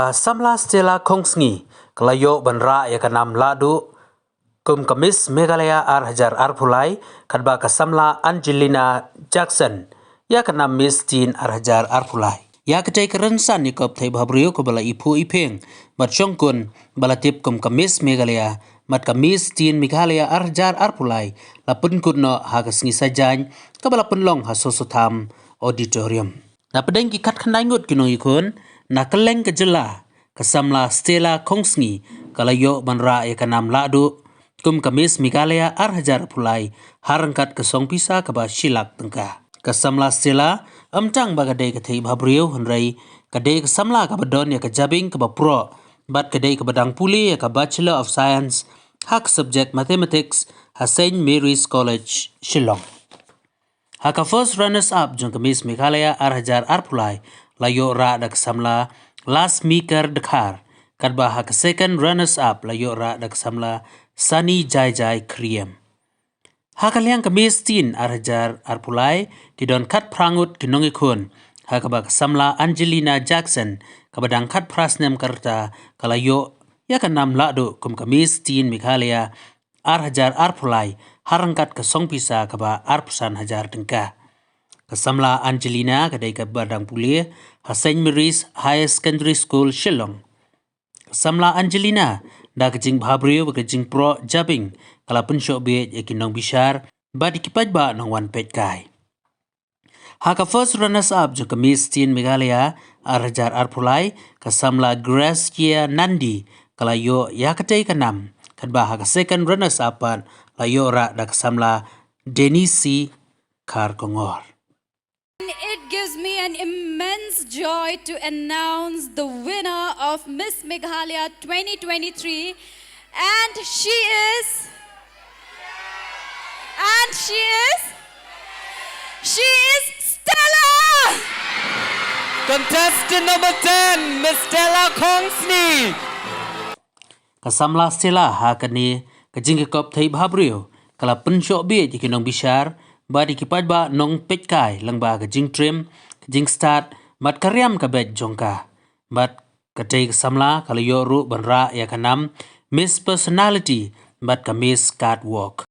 ka samla stela kongsngi kelayo banra ya kanam ladu kum kamis Meghalaya Hajar Arpulai kadba ka samla Angelina Jackson ya kanam Miss Teen Hajar Arpulai ya ketai kerensan ni kop thai bhabrio ko bala ipu ipeng mat chongkun bala tip kum kamis Meghalaya mat kamis Teen Meghalaya Hajar Arpulai lapun kunno hagasngi sajany ka bala penlong hasosotham auditorium na pedeng ki kat khandai ngut kinong ikun na keleng kejela kesamla stela kongsngi kalayo banra ya kanam ladu kum kamis Meghalaya Hajar Arpulai harangkat kesong pisa kaba silak tengka kesamla stela amtang bagadai kathei bhabrio hunrai kadai kesamla ka badon ya kajabing ka pro bat kadai ka badang puli ya ka Bachelor of Science hak subject mathematics ha St Mary's College Shillong haka first runners up jong kamis Meghalaya Hajar Arpulai layo ra dak samla last maker dekhar kadba haka second runners up layo ra dak samla Sunny Jai Jai Kriem haka liang kamis Teen Hajar Arpulai kidon kat prangut kinongi kun haka ba samla Angelina Jackson kabadang kat prasnem karta kalayo ya kanam ladu kum kamis Teen Meghalaya Hajar Arpulai harangkat ke song pisa kaba arpusan hajar tengka kesamla Angelina kadai ka badang puli ha St Mary's High Secondary School Shillong kesamla Angelina da kejing bhabrio ba kejing pro jabing kala pensyok be yakinong bishar ba dikipaj ba nong wan pet kai haka first runners up jo kamis Teen Meghalaya Hajar Arpulai kesamla Gracia Nandi kala yo ya katai kanam kadba haka second runners up layo ra da kesamla Denisi Karkongor. It gives me an immense joy to announce the winner of Miss Meghalaya 2023 and she is Stella! Contestant number 10, Miss Stella Kongsni. Kasamla Stella hakani kajing kop thai bhabrio kala pensyok be jikinong bishar ba dikipaj ba nong petkai langba kajing trim kajing start mat karyam kabet jongka bat katai kasamla kala yoru banra ya kanam Miss Personality bat ka Miss Catwalk